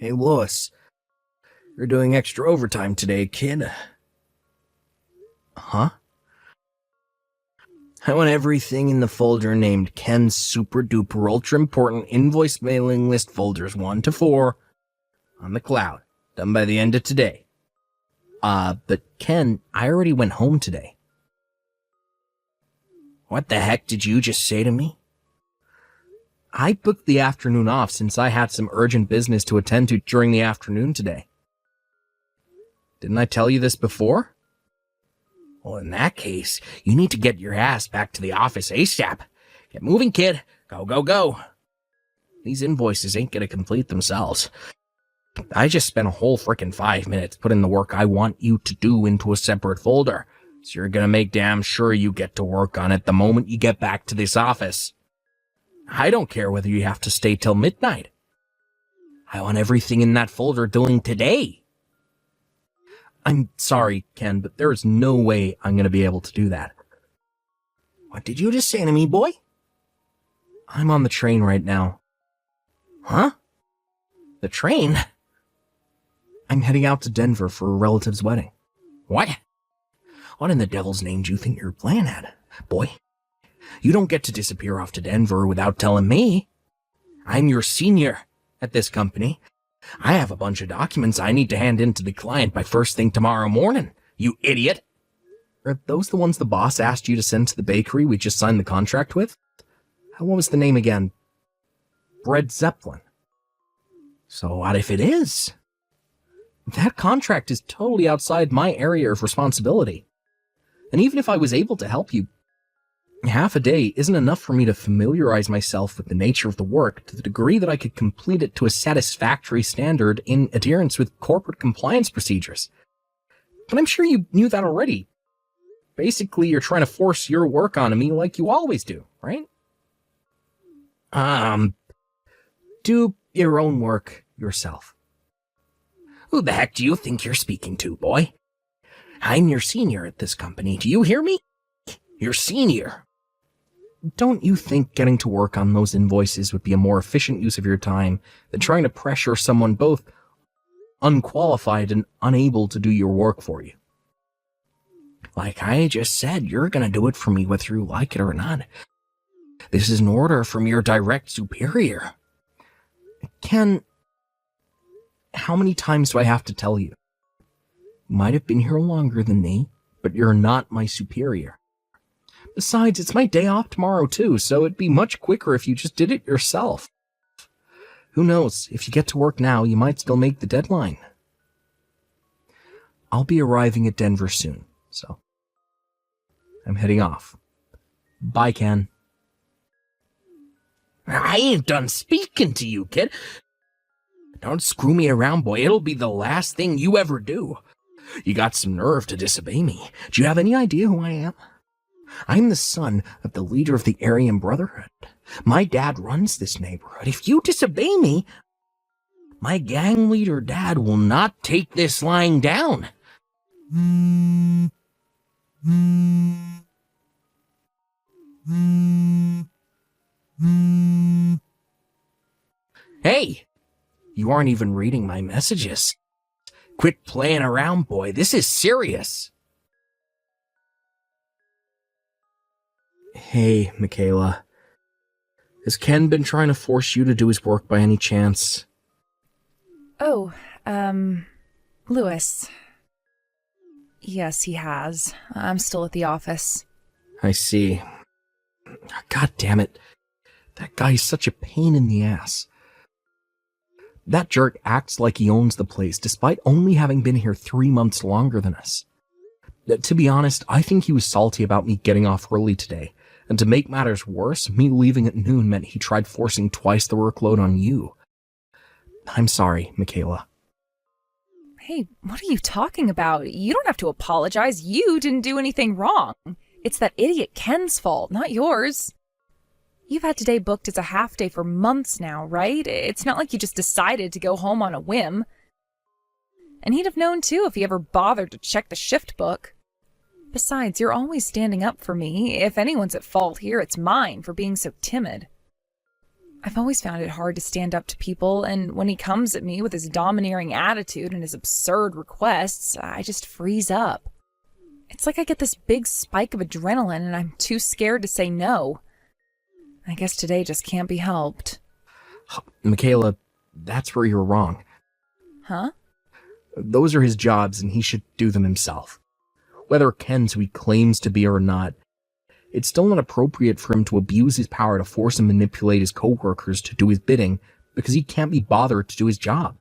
Hey, Lois. You're doing extra overtime today, kid. Huh? I want everything in the folder named Ken's Super Duper Ultra Important Invoice Mailing List Folders 1 to 4 on the cloud, done by the end of today. But Ken, I already went home today. What the heck did you just say to me? I booked the afternoon off since I had some urgent business to attend to during the afternoon today. Didn't I tell you this before? Well, in that case, you need to get your ass back to the office ASAP. Get moving, kid. Go, go, go. These invoices ain't gonna complete themselves. I just spent a whole frickin' 5 minutes putting the work I want you to do into a separate folder, so you're gonna make damn sure you get to work on it the moment you get back to this office. I don't care whether you have to stay till midnight. I want everything in that folder doing today. I'm sorry, Ken, but there is no way I'm going to be able to do that. What did you just say to me, boy? I'm on the train right now. Huh? The train? I'm heading out to Denver for a relative's wedding. What? What in the devil's name do you think you're playing at, boy? You don't get to disappear off to Denver without telling me. I'm your senior at this company. I have a bunch of documents I need to hand in to the client by first thing tomorrow morning, you idiot. Are those the ones the boss asked you to send to the bakery we just signed the contract with? What was the name again? Bread Zeppelin. So what if it is? That contract is totally outside my area of responsibility. And even if I was able to help you, half a day isn't enough for me to familiarize myself with the nature of the work to the degree that I could complete it to a satisfactory standard in adherence with corporate compliance procedures. But I'm sure you knew that already. Basically, you're trying to force your work onto me like you always do, right? Do your own work yourself. Who the heck do you think you're speaking to, boy? I'm your senior at this company. Do you hear me? Your senior. Don't you think getting to work on those invoices would be a more efficient use of your time than trying to pressure someone both unqualified and unable to do your work for you? Like I just said, you're gonna do it for me whether you like it or not. This is an order from your direct superior. Ken, how many times do I have to tell you? You might have been here longer than me, but you're not my superior. Besides, it's my day off tomorrow too, so it'd be much quicker if you just did it yourself. Who knows, if you get to work now, you might still make the deadline. I'll be arriving at Denver soon, so I'm heading off. Bye, Ken. I ain't done speaking to you, kid. Don't screw me around, boy. It'll be the last thing you ever do. You got some nerve to disobey me. Do you have any idea who I am? I'm the son of the leader of the Aryan Brotherhood. My dad runs this neighborhood. If you disobey me, my gang leader dad will not take this lying down. Hey, you aren't even reading my messages. Quit playing around, boy. This is serious. Hey, Michaela. Has Ken been trying to force you to do his work by any chance? Oh, Lewis. Yes, he has. I'm still at the office. I see. God damn it. That guy's such a pain in the ass. That jerk acts like he owns the place, despite only having been here 3 months longer than us. To be honest, I think he was salty about me getting off early today. And to make matters worse, me leaving at noon meant he tried forcing twice the workload on you. I'm sorry, Michaela. Hey, what are you talking about? You don't have to apologize. You didn't do anything wrong. It's that idiot Ken's fault, not yours. You've had today booked as a half day for months now, right? It's not like you just decided to go home on a whim. And he'd have known too if he ever bothered to check the shift book. Besides, you're always standing up for me. If anyone's at fault here, it's mine for being so timid. I've always found it hard to stand up to people, and when he comes at me with his domineering attitude and his absurd requests, I just freeze up. It's like I get this big spike of adrenaline and I'm too scared to say no. I guess today just can't be helped. Michaela, that's where you're wrong. Huh? Those are his jobs and he should do them himself. Whether Ken's who he claims to be or not, it's still not appropriate for him to abuse his power to force and manipulate his coworkers to do his bidding because he can't be bothered to do his job.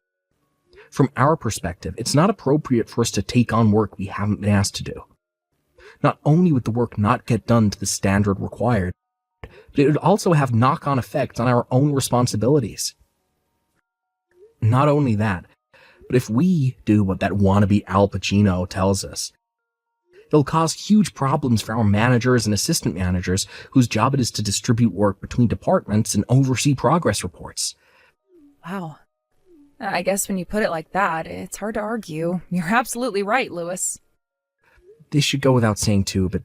From our perspective, it's not appropriate for us to take on work we haven't been asked to do. Not only would the work not get done to the standard required, but it would also have knock-on effects on our own responsibilities. Not only that, but if we do what that wannabe Al Pacino tells us, it'll cause huge problems for our managers and assistant managers whose job it is to distribute work between departments and oversee progress reports. Wow. I guess when you put it like that, it's hard to argue. You're absolutely right, Lewis. This should go without saying too, but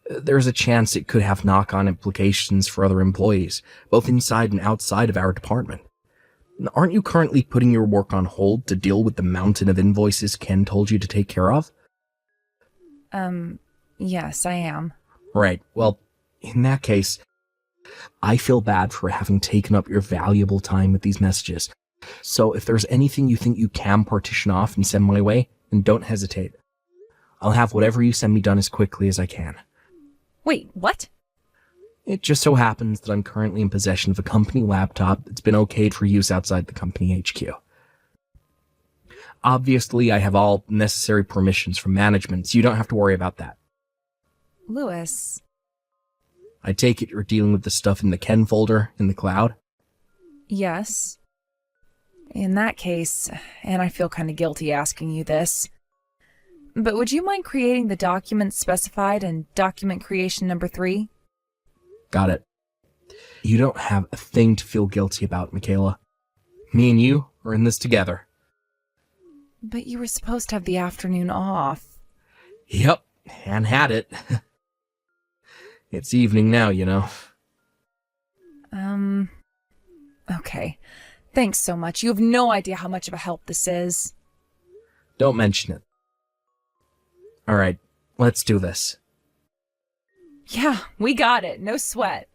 there's a chance it could have knock-on implications for other employees, both inside and outside of our department. Aren't you currently putting your work on hold to deal with the mountain of invoices Ken told you to take care of? Yes, I am. Right. Well, in that case, I feel bad for having taken up your valuable time with these messages. So if there's anything you think you can partition off and send my way, then don't hesitate. I'll have whatever you send me done as quickly as I can. Wait, what? It just so happens that I'm currently in possession of a company laptop that's been okayed for use outside the company HQ. Obviously, I have all necessary permissions from management, so you don't have to worry about that. Lewis. I take it you're dealing with the stuff in the Ken folder in the cloud? Yes. In that case, and I feel kind of guilty asking you this, but would you mind creating the documents specified in document creation number 3? Got it. You don't have a thing to feel guilty about, Michaela. Me and you are in this together. But you were supposed to have the afternoon off. Yep, and had it. It's evening now, you know. Okay. Thanks so much. You have no idea how much of a help this is. Don't mention it. Alright, let's do this. Yeah, we got it. No sweat.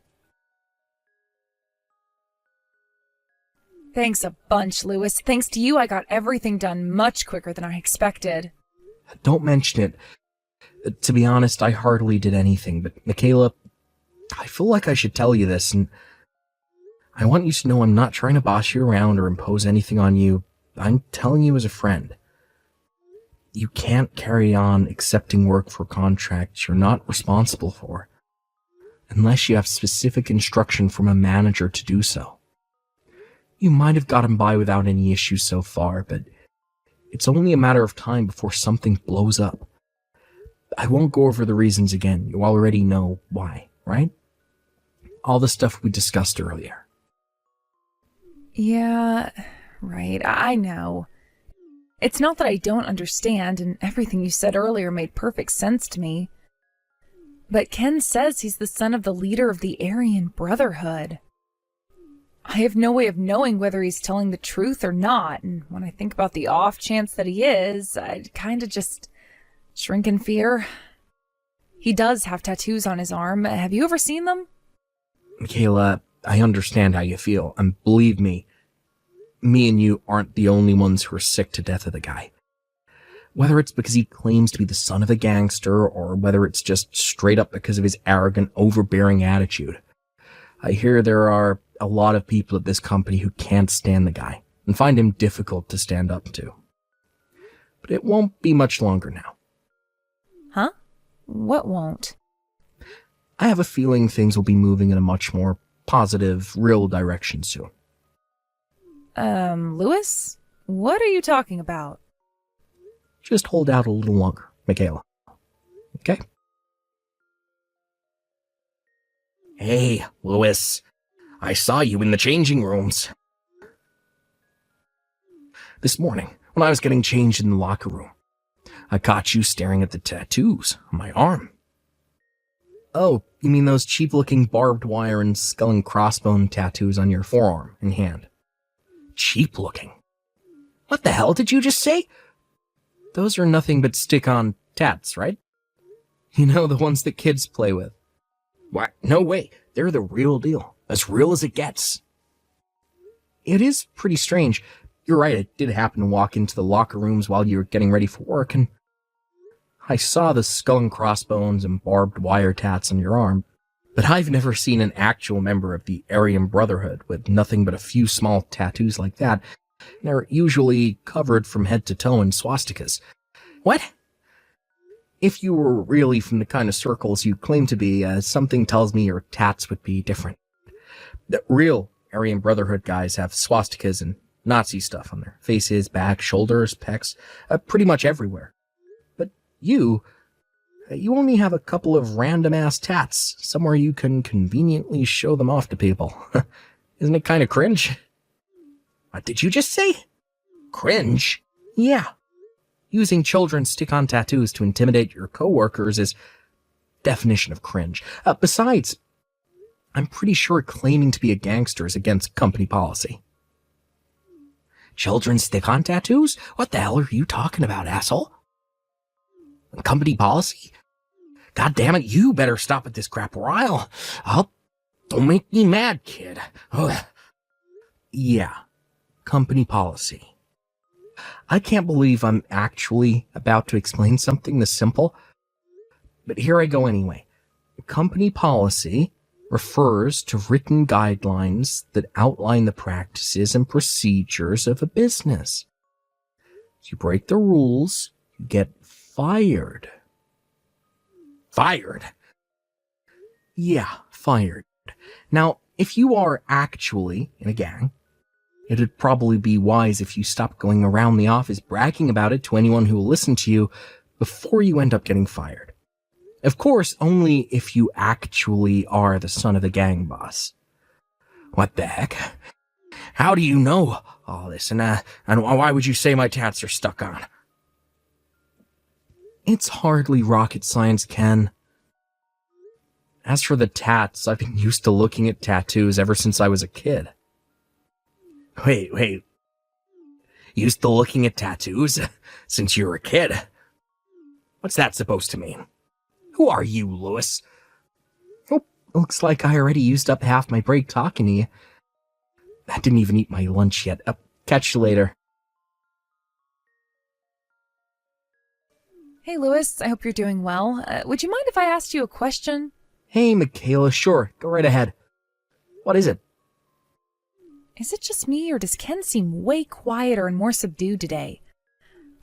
Thanks a bunch, Lewis. Thanks to you, I got everything done much quicker than I expected. Don't mention it. To be honest, I hardly did anything, but Michaela, I feel like I should tell you this, and I want you to know I'm not trying to boss you around or impose anything on you. I'm telling you as a friend. You can't carry on accepting work for contracts you're not responsible for, unless you have specific instruction from a manager to do so. You might have gotten by without any issues so far, but it's only a matter of time before something blows up. I won't go over the reasons again. You already know why, right? All the stuff we discussed earlier. Yeah, right. I know. It's not that I don't understand, and everything you said earlier made perfect sense to me. But Ken says he's the son of the leader of the Aryan Brotherhood. I have no way of knowing whether he's telling the truth or not, and when I think about the off chance that he is, I kind of just shrink in fear. He does have tattoos on his arm. Have you ever seen them? Michaela, I understand how you feel, and believe me and you aren't the only ones who are sick to death of the guy. Whether it's because he claims to be the son of a gangster, or whether it's just straight up because of his arrogant, overbearing attitude. I hear there are a lot of people at this company who can't stand the guy, and find him difficult to stand up to. But it won't be much longer now. Huh? What won't? I have a feeling things will be moving in a much more positive, real direction soon. Lewis? What are you talking about? Just hold out a little longer, Michaela. Okay? Hey, Lewis. I saw you in the changing rooms. This morning, when I was getting changed in the locker room, I caught you staring at the tattoos on my arm. Oh, you mean those cheap-looking barbed wire and skull and crossbone tattoos on your forearm and hand? Cheap-looking? What the hell did you just say? Those are nothing but stick-on tats, right? You know, the ones that kids play with. What? No way. They're the real deal. As real as it gets. It is pretty strange. You're right, it did happen to walk into the locker rooms while you were getting ready for work, and I saw the skull and crossbones and barbed wire tats on your arm, but I've never seen an actual member of the Aryan Brotherhood with nothing but a few small tattoos like that. They're usually covered from head to toe in swastikas. What? If you were really from the kind of circles you claim to be, something tells me your tats would be different. The real Aryan Brotherhood guys have swastikas and Nazi stuff on their faces, back, shoulders, pecs, pretty much everywhere. But you only have a couple of random-ass tats, somewhere you can conveniently show them off to people. Isn't it kind of cringe? What did you just say? Cringe? Yeah. Using children's stick-on tattoos to intimidate your coworkers is definition of cringe. Besides, I'm pretty sure claiming to be a gangster is against company policy. Children's stick-on tattoos? What the hell are you talking about, asshole? Company policy? God damn it, you better stop with this crap or I'll... Don't make me mad, kid. Ugh. Yeah, company policy. I can't believe I'm actually about to explain something this simple, but here I go anyway. Company policy refers to written guidelines that outline the practices and procedures of a business. If you break the rules, you get fired. Fired? Yeah, fired. Now, if you are actually in a gang, it'd probably be wise if you stop going around the office bragging about it to anyone who will listen to you before you end up getting fired. Of course, only if you actually are the son of the gang boss. What the heck? How do you know all this, and why would you say my tats are stuck on? It's hardly rocket science, Ken. As for the tats, I've been used to looking at tattoos ever since I was a kid. Wait. Used to looking at tattoos since you were a kid? What's that supposed to mean? Who are you, Lewis? Oh, looks like I already used up half my break talking to you. I didn't even eat my lunch yet. Catch you later. Hey, Lewis, I hope you're doing well. Would you mind if I asked you a question? Hey, Michaela, sure, go right ahead. What is it? Is it just me, or does Ken seem way quieter and more subdued today?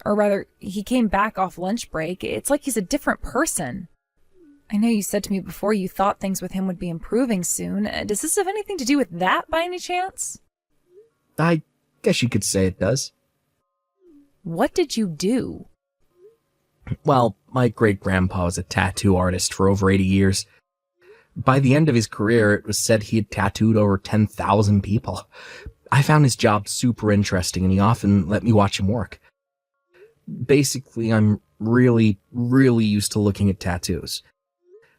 Or rather, he came back off lunch break. It's like he's a different person. I know you said to me before you thought things with him would be improving soon. Does this have anything to do with that by any chance? I guess you could say it does. What did you do? Well, my great-grandpa was a tattoo artist for over 80 years. By the end of his career, it was said he had tattooed over 10,000 people. I found his job super interesting, and he often let me watch him work. Basically, I'm really used to looking at tattoos,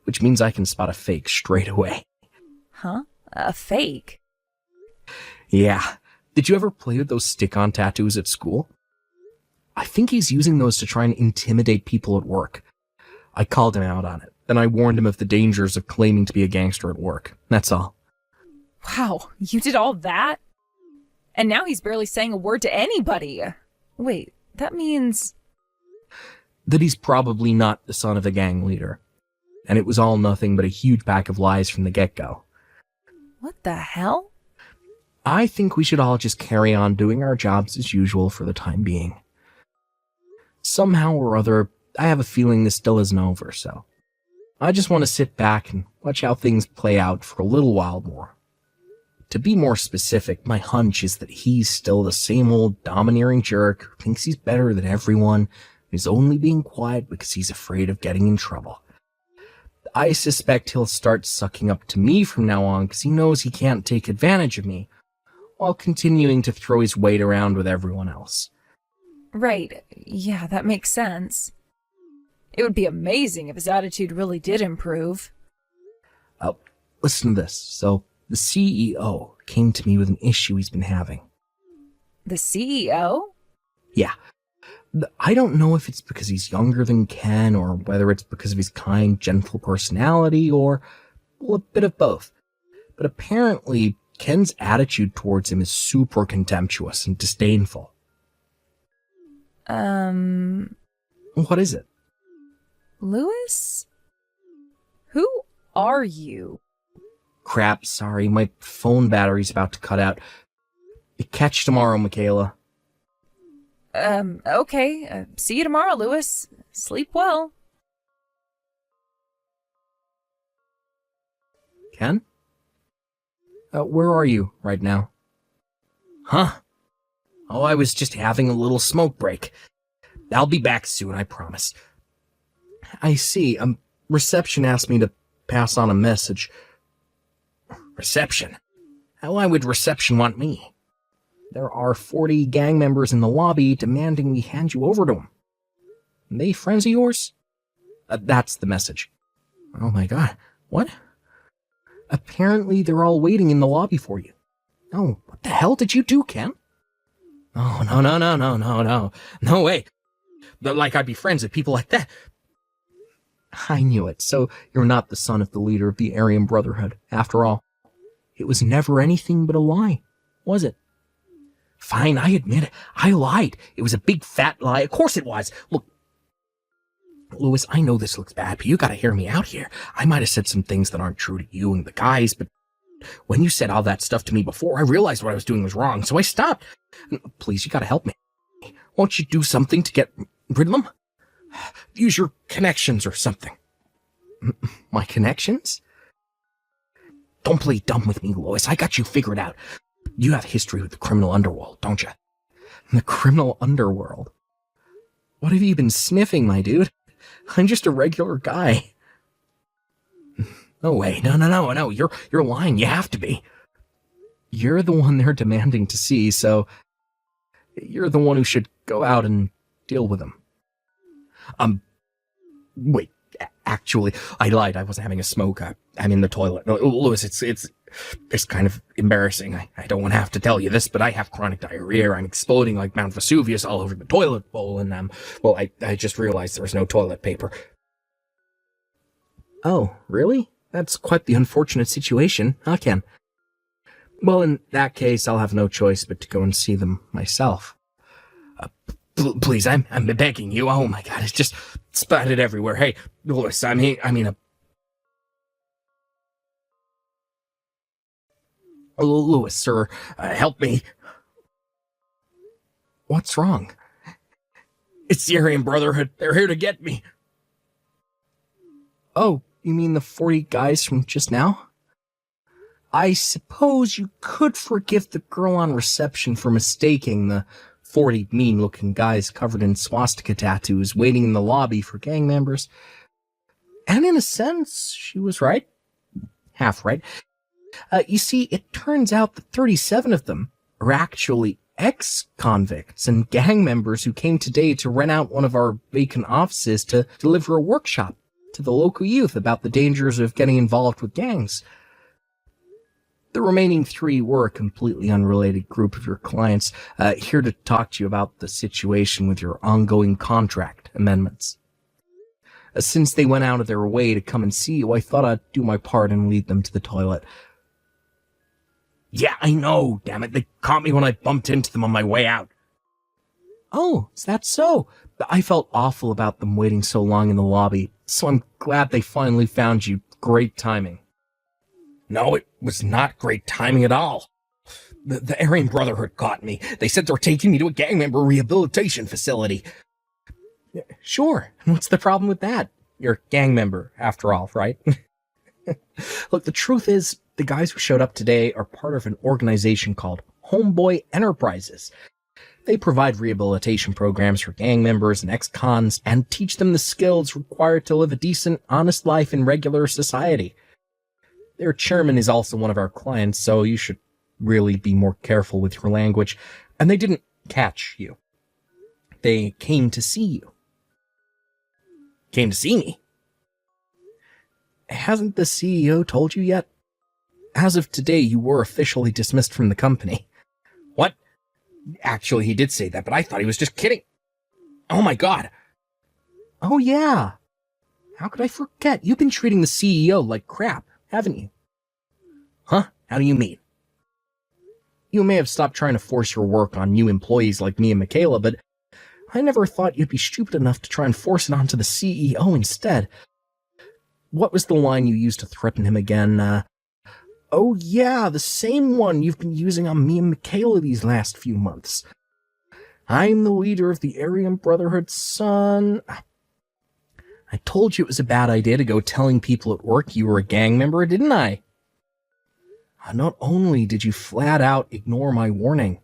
which means I can spot a fake straight away. Huh? A fake? Yeah. Did you ever play with those stick-on tattoos at school? I think he's using those to try and intimidate people at work. I called him out on it, then I warned him of the dangers of claiming to be a gangster at work. That's all. Wow, you did all that? And now he's barely saying a word to anybody. Wait, that means... that he's probably not the son of the gang leader. And it was all nothing but a huge pack of lies from the get-go. What the hell? I think we should all just carry on doing our jobs as usual for the time being. Somehow or other, I have a feeling this still isn't over, so I just want to sit back and watch how things play out for a little while more. To be more specific, my hunch is that he's still the same old domineering jerk who thinks he's better than everyone, who's only being quiet because he's afraid of getting in trouble. I suspect he'll start sucking up to me from now on because he knows he can't take advantage of me, while continuing to throw his weight around with everyone else. Right. Yeah, that makes sense. It would be amazing if his attitude really did improve. Listen to this. So, the CEO came to me with an issue he's been having. The CEO? Yeah. I don't know if it's because he's younger than Ken, or whether it's because of his kind, gentle personality, or a bit of both. But apparently, Ken's attitude towards him is super contemptuous and disdainful. What is it? Louis? Who are you? Crap, sorry, my phone battery's about to cut out. Catch you tomorrow, Michaela. Okay. See you tomorrow, Louis. Sleep well. Ken? Where are you right now? Huh? Oh, I was just having a little smoke break. I'll be back soon, I promise. I see. Reception asked me to pass on a message. Reception? Why would reception want me? There are 40 gang members in the lobby demanding we hand you over to them. They friends of yours? That's the message. Oh my god. What? Apparently they're all waiting in the lobby for you. Oh, what the hell did you do, Ken? Oh, no. No way. Like I'd be friends with people like that. I knew it. So you're not the son of the leader of the Aryan Brotherhood, after all. It was never anything but a lie, was it? Fine, I admit it. I lied. It was a big fat lie. Of course it was. Look, Louis, I know this looks bad, but you gotta hear me out here. I might have said some things that aren't true to you and the guys, but when you said all that stuff to me before, I realized what I was doing was wrong, so I stopped. Please, you gotta help me. Won't you do something to get rid of them? Use your connections or something. My connections? Don't play dumb with me, Lois. I got you figured out. You have history with the criminal underworld, don't you? The criminal underworld? What have you been sniffing, my dude? I'm just a regular guy. No way. No. You're lying. You have to be. You're the one they're demanding to see, so you're the one who should go out and deal with them. Wait. Actually, I lied. I wasn't having a smoke. I'm in the toilet. No, Louis, it's kind of embarrassing. I don't want to have to tell you this, but I have chronic diarrhea. I'm exploding like Mount Vesuvius all over the toilet bowl, and well, I just realized there was no toilet paper. Oh, really? That's quite the unfortunate situation, huh, Ken? Well, in that case, I'll have no choice but to go and see them myself. Please, I'm begging you. Oh my god, it's just splattered everywhere. Hey, Louis, Louis, sir, help me. What's wrong? It's the Aryan Brotherhood. They're here to get me. Oh, you mean the 40 guys from just now? I suppose you could forgive the girl on reception for mistaking the 40 mean-looking guys covered in swastika tattoos waiting in the lobby for gang members. And in a sense, she was right. Half right. You see, it turns out that 37 of them are actually ex-convicts and gang members who came today to rent out one of our vacant offices to deliver a workshop to the local youth about the dangers of getting involved with gangs. The remaining 3 were a completely unrelated group of your clients, here to talk to you about the situation with your ongoing contract amendments. Since they went out of their way to come and see you, I thought I'd do my part and lead them to the toilet. Yeah, I know, damn it. They caught me when I bumped into them on my way out. Oh, is that so? I felt awful about them waiting so long in the lobby, so I'm glad they finally found you. Great timing. No, it was not great timing at all. The Aryan Brotherhood caught me. They said they were taking me to a gang member rehabilitation facility. Sure, and what's the problem with that? You're a gang member, after all, right? Look, the truth is, the guys who showed up today are part of an organization called Homeboy Enterprises. They provide rehabilitation programs for gang members and ex-cons and teach them the skills required to live a decent, honest life in regular society. Their chairman is also one of our clients, so you should really be more careful with your language. And they didn't catch you. They came to see you. Came to see me? Hasn't the CEO told you yet? As of today, you were officially dismissed from the company. What? Actually, he did say that, but I thought he was just kidding. Oh my god. Oh yeah. How could I forget? You've been treating the CEO like crap, haven't you? Huh? How do you mean? You may have stopped trying to force your work on new employees like me and Michaela, but I never thought you'd be stupid enough to try and force it onto the CEO instead. What was the line you used to threaten him again? Oh yeah, the same one you've been using on me and Michaela these last few months. I'm the leader of the Aryan Brotherhood, son. I told you it was a bad idea to go telling people at work you were a gang member, didn't I? Not only did you flat out ignore my warning,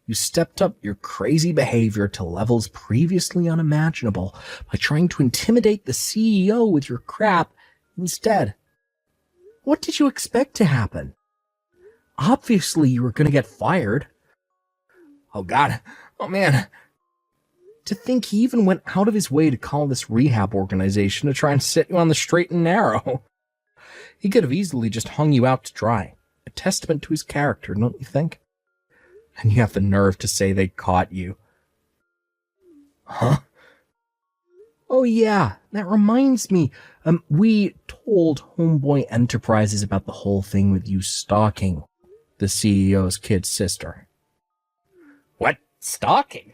you stepped up your crazy behavior to levels previously unimaginable by trying to intimidate the CEO with your crap instead. What did you expect to happen? Obviously, you were going to get fired. Oh god. Oh man. To think he even went out of his way to call this rehab organization to try and set you on the straight and narrow. He could have easily just hung you out to dry. A testament to his character, don't you think? And you have the nerve to say they caught you. Huh? Oh yeah, that reminds me. We told Homeboy Enterprises about the whole thing with you stalking the CEO's kid's sister. What? Stalking?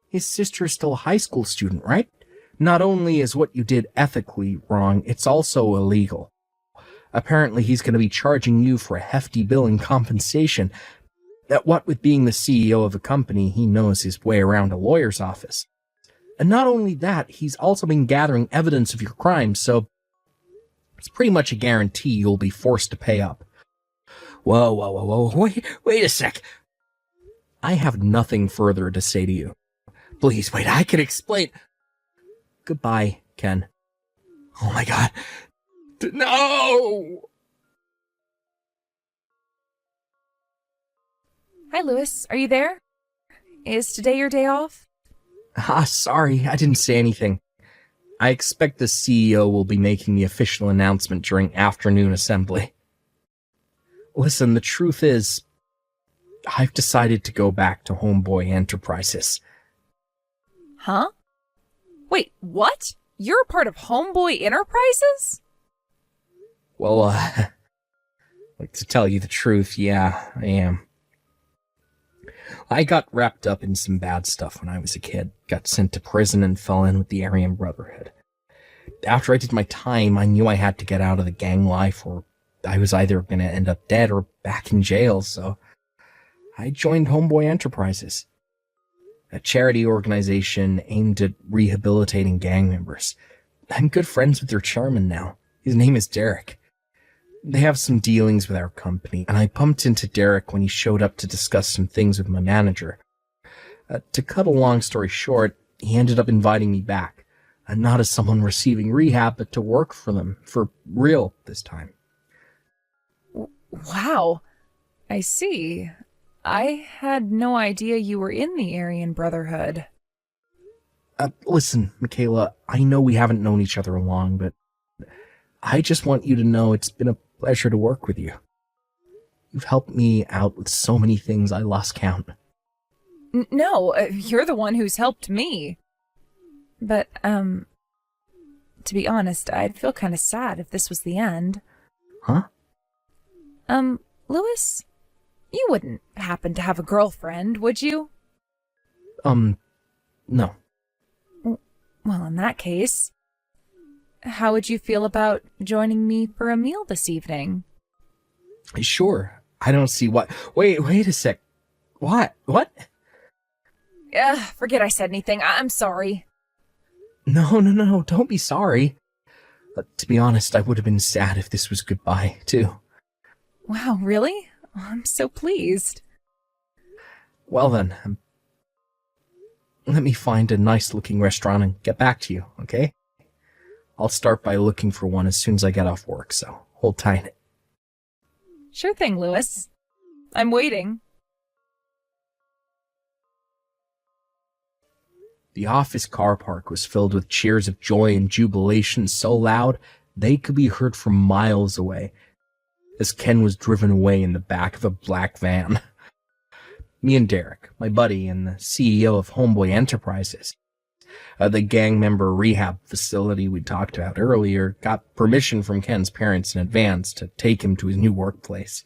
His sister is still a high school student, right? Not only is what you did ethically wrong, it's also illegal. Apparently he's going to be charging you for a hefty bill in compensation. That what with being the CEO of a company, he knows his way around a lawyer's office. And not only that, he's also been gathering evidence of your crimes, so it's pretty much a guarantee you'll be forced to pay up. Whoa, wait a sec. I have nothing further to say to you. Please, wait, I can explain. Goodbye, Ken. Oh my god. No! Hi, Louis. Are you there? Is today your day off? Sorry, I didn't say anything. I expect the CEO will be making the official announcement during afternoon assembly. Listen, the truth is, I've decided to go back to Homeboy Enterprises. Huh? Wait, what? You're a part of Homeboy Enterprises? Well, like to tell you the truth, yeah, I am. I got wrapped up in some bad stuff when I was a kid, got sent to prison and fell in with the Aryan Brotherhood. After I did my time, I knew I had to get out of the gang life, or I was either going to end up dead or back in jail, so I joined Homeboy Enterprises, a charity organization aimed at rehabilitating gang members. I'm good friends with their chairman now. His name is Derek. They have some dealings with our company, and I bumped into Derek when he showed up to discuss some things with my manager. To cut a long story short, he ended up inviting me back, not as someone receiving rehab, but to work for them, for real this time. Wow. I see. I had no idea you were in the Aryan Brotherhood. Listen, Michaela, I know we haven't known each other long, but I just want you to know it's been a pleasure to work with you. You've helped me out with so many things I lost count. No, you're the one who's helped me. But, to be honest, I'd feel kind of sad if this was the end. Huh? Louis, you wouldn't happen to have a girlfriend, would you? No. Well, in that case, how would you feel about joining me for a meal this evening? Sure. I don't see what... Wait a sec. What? Forget I said anything. I'm sorry. No, don't be sorry. To be honest, I would have been sad if this was goodbye, too. Wow, really? I'm so pleased. Well then, let me find a nice-looking restaurant and get back to you, okay? I'll start by looking for one as soon as I get off work, so hold tight. Sure thing, Louis. I'm waiting. The office car park was filled with cheers of joy and jubilation so loud, they could be heard from miles away as Ken was driven away in the back of a black van. Me and Derek, my buddy and the CEO of Homeboy Enterprises, the gang member rehab facility we talked about earlier, got permission from Ken's parents in advance to take him to his new workplace.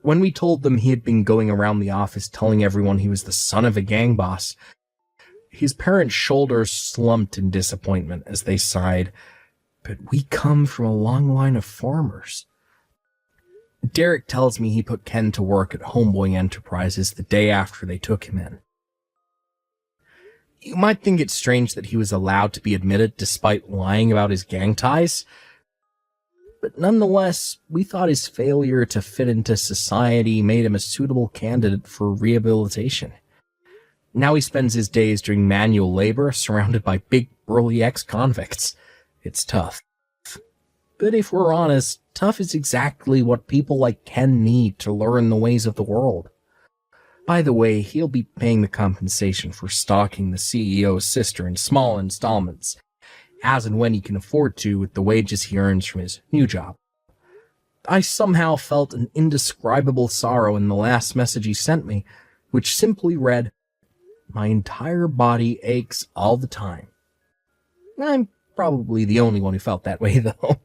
When we told them he had been going around the office telling everyone he was the son of a gang boss, his parents' shoulders slumped in disappointment as they sighed, "But we come from a long line of farmers." Derek tells me he put Ken to work at Homeboy Enterprises the day after they took him in. You might think it's strange that he was allowed to be admitted despite lying about his gang ties, but nonetheless, we thought his failure to fit into society made him a suitable candidate for rehabilitation. Now he spends his days doing manual labor surrounded by big, burly ex-convicts. It's tough. But if we're honest, tough is exactly what people like Ken need to learn the ways of the world. By the way, he'll be paying the compensation for stalking the CEO's sister in small installments, as and when he can afford to with the wages he earns from his new job. I somehow felt an indescribable sorrow in the last message he sent me, which simply read, "My entire body aches all the time." I'm probably the only one who felt that way, though.